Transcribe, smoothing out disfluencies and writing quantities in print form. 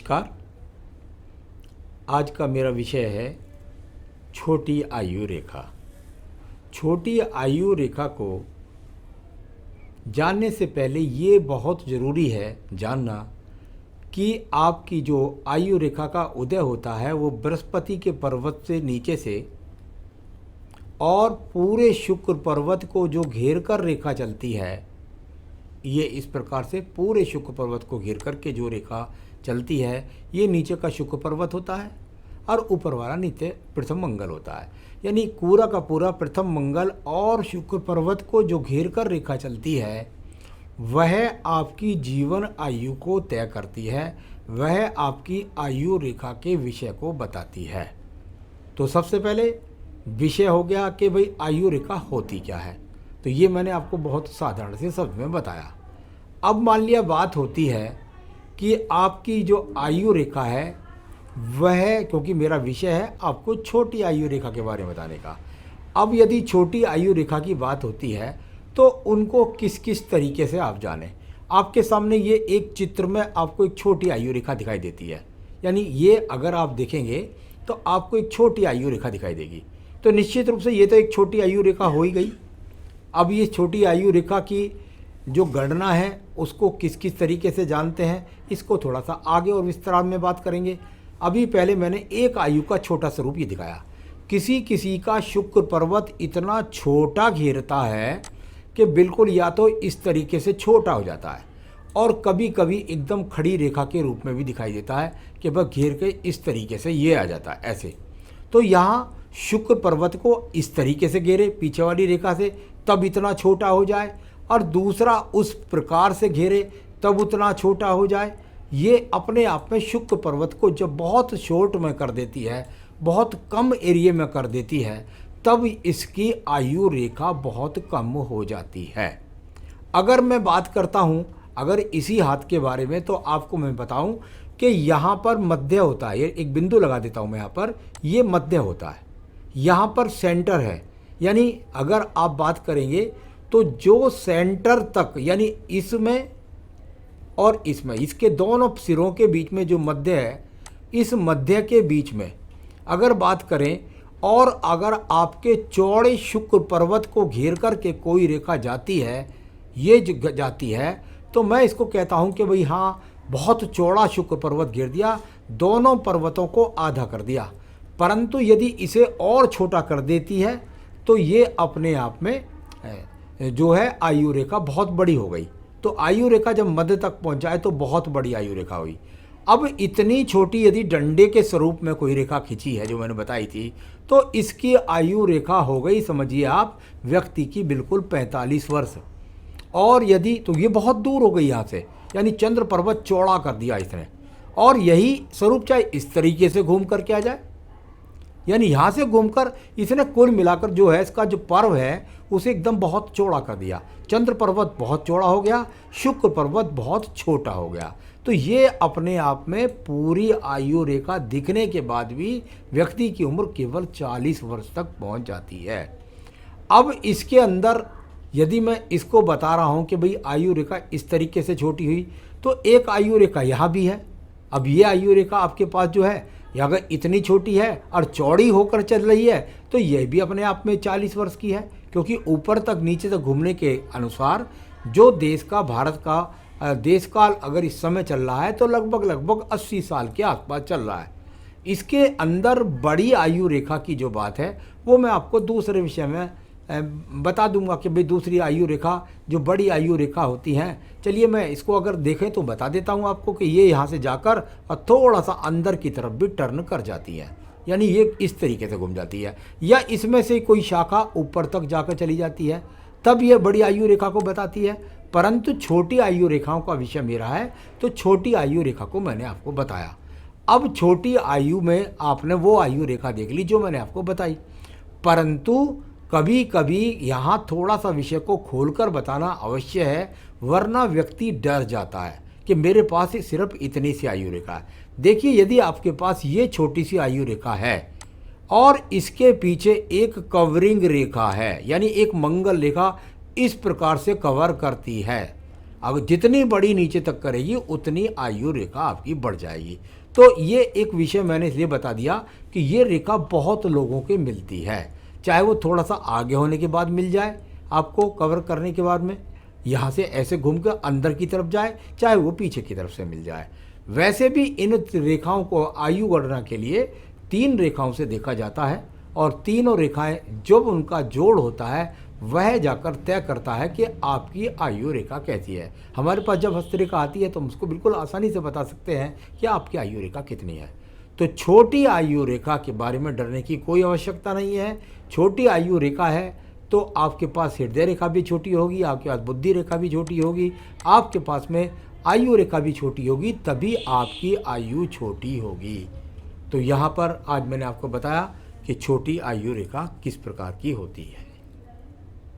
नमस्कार। आज का मेरा विषय है छोटी आयु रेखा। छोटी आयु रेखा को जानने से पहले ये बहुत ज़रूरी है जानना कि आपकी जो आयु रेखा का उदय होता है वो बृहस्पति के पर्वत से नीचे से और पूरे शुक्र पर्वत को जो घेर कर रेखा चलती है, ये इस प्रकार से पूरे शुक्र पर्वत को घेर करके जो रेखा चलती है, ये नीचे का शुक्र पर्वत होता है और ऊपर वाला नीचे प्रथम मंगल होता है। यानी पूरा का पूरा प्रथम मंगल और शुक्र पर्वत को जो घेर कर रेखा चलती है, वह आपकी जीवन आयु को तय करती है, वह आपकी आयु रेखा के विषय को बताती है। तो सबसे पहले विषय हो गया कि भाई आयु रेखा होती क्या है। तो ये मैंने आपको बहुत साधारण से शब्द में बताया। अब मान लिया बात होती है कि आपकी जो आयु रेखा है वह, क्योंकि मेरा विषय है आपको छोटी आयु रेखा के बारे में बताने का। अब यदि छोटी आयु रेखा की बात होती है तो उनको किस किस तरीके से आप जानें। आपके सामने ये एक चित्र में आपको एक छोटी आयु रेखा दिखाई देती है, यानी ये अगर आप देखेंगे तो आपको एक छोटी आयु रेखा दिखाई देगी। तो निश्चित रूप से ये तो एक छोटी आयु रेखा हो ही गई। अब ये छोटी आयु रेखा की जो गणना है उसको किस किस तरीके से जानते हैं, इसको थोड़ा सा आगे और विस्तार में बात करेंगे। अभी पहले मैंने एक आयु का छोटा स्वरूप ये दिखाया। किसी किसी का शुक्र पर्वत इतना छोटा घेरता है कि बिल्कुल या तो इस तरीके से छोटा हो जाता है और कभी कभी एकदम खड़ी रेखा के रूप में भी दिखाई देता है कि वह घेर के इस तरीके से ये आ जाता है ऐसे। तो यहाँ शुक्र पर्वत को इस तरीके से घेरे पीछे वाली रेखा से, तब इतना छोटा हो जाए, और दूसरा उस प्रकार से घेरे तब उतना छोटा हो जाए। ये अपने आप में शुक्र पर्वत को जब बहुत शॉर्ट में कर देती है, बहुत कम एरिया में कर देती है, तब इसकी आयु रेखा बहुत कम हो जाती है। अगर मैं बात करता हूँ अगर इसी हाथ के बारे में, तो आपको मैं बताऊँ कि यहाँ पर मध्य होता है। ये एक बिंदु लगा देता हूँ मैं, यहाँ पर ये मध्य होता है, यहाँ पर सेंटर है। यानी अगर आप बात करेंगे तो जो सेंटर तक, यानी इसमें और इसमें, इसके दोनों सिरों के बीच में जो मध्य है, इस मध्य के बीच में अगर बात करें और अगर आपके चौड़े शुक्र पर्वत को घेर करके कोई रेखा जाती है, ये जाती है, तो मैं इसको कहता हूँ कि भाई हाँ, बहुत चौड़ा शुक्र पर्वत घेर दिया, दोनों पर्वतों को आधा कर दिया। परंतु यदि इसे और छोटा कर देती है तो ये अपने आप में जो है आयु रेखा बहुत बड़ी हो गई। तो आयु रेखा जब मध्य तक पहुंच जाए तो बहुत बड़ी आयु रेखा हुई। अब इतनी छोटी यदि डंडे के स्वरूप में कोई रेखा खींची है जो मैंने बताई थी, तो इसकी आयु रेखा हो गई, समझिए आप, व्यक्ति की बिल्कुल 45 वर्ष। और यदि तो ये बहुत दूर हो गई यहाँ से, यानी चंद्र पर्वत चौड़ा कर दिया इसने। और यही स्वरूप चाहे इस तरीके से घूम कर के आ जाए, यानी यहाँ से घूमकर इसने कुल मिलाकर जो है इसका जो पर्व है उसे एकदम बहुत चौड़ा कर दिया। चंद्र पर्वत बहुत चौड़ा हो गया, शुक्र पर्वत बहुत छोटा हो गया। तो ये अपने आप में पूरी आयु रेखा दिखने के बाद भी व्यक्ति की उम्र केवल 40 वर्ष तक पहुँच जाती है। अब इसके अंदर यदि मैं इसको बता रहा हूँ कि भाई आयु रेखा इस तरीके से छोटी हुई, तो एक आयु रेखा यहाँ भी है। अब ये आयु रेखा आपके पास जो है, या अगर इतनी छोटी है और चौड़ी होकर चल रही है, तो यह भी अपने आप में 40 वर्ष की है, क्योंकि ऊपर तक नीचे तक घूमने के अनुसार जो देश का, भारत का देश काल अगर इस समय चल रहा है तो लगभग 80 साल के आसपास चल रहा है। इसके अंदर बड़ी आयु रेखा की जो बात है वो मैं आपको दूसरे विषय में बता दूंगा कि भाई दूसरी आयु रेखा जो बड़ी आयु रेखा होती हैं। चलिए मैं इसको अगर देखें तो बता देता हूं आपको कि ये यहाँ से जाकर और थोड़ा सा अंदर की तरफ भी टर्न कर जाती है, यानी ये इस तरीके से घूम जाती है, या इसमें से कोई शाखा ऊपर तक जाकर चली जाती है, तब ये बड़ी आयु रेखा को बताती है। परंतु छोटी आयु रेखाओं का विषय मेरा है, तो छोटी आयु रेखा को मैंने आपको बताया। अब छोटी आयु में आपने वो आयु रेखा देख ली जो मैंने आपको बताई, परंतु कभी कभी यहाँ थोड़ा सा विषय को खोलकर बताना अवश्य है, वरना व्यक्ति डर जाता है कि मेरे पास सिर्फ इतनी सी आयु रेखा है। देखिए, यदि आपके पास ये छोटी सी आयु रेखा है और इसके पीछे एक कवरिंग रेखा है, यानी एक मंगल रेखा इस प्रकार से कवर करती है, अगर जितनी बड़ी नीचे तक करेगी उतनी आयु रेखा आपकी बढ़ जाएगी। तो ये एक विषय मैंने इसलिए बता दिया कि ये रेखा बहुत लोगों के मिलती है, चाहे वो थोड़ा सा आगे होने के बाद मिल जाए, आपको कवर करने के बाद में यहाँ से ऐसे घूम कर अंदर की तरफ जाए, चाहे वो पीछे की तरफ से मिल जाए। वैसे भी इन रेखाओं को आयु गणना के लिए 3 रेखाओं से देखा जाता है, और तीनों रेखाएं जब उनका जोड़ होता है वह जाकर तय करता है कि आपकी आयु रेखा कैसी है। हमारे पास जब हस्तरेखा आती है तो हम उसको बिल्कुल आसानी से बता सकते हैं कि आपकी आयु रेखा कितनी है। तो छोटी आयु रेखा के बारे में डरने की कोई आवश्यकता नहीं है। छोटी आयु रेखा है तो आपके पास हृदय रेखा भी छोटी होगी, आपके पास बुद्धि रेखा भी छोटी होगी, आपके पास में आयु रेखा भी छोटी होगी, तभी आपकी आयु छोटी होगी। तो यहाँ पर आज मैंने आपको बताया कि छोटी आयु रेखा किस प्रकार की होती है।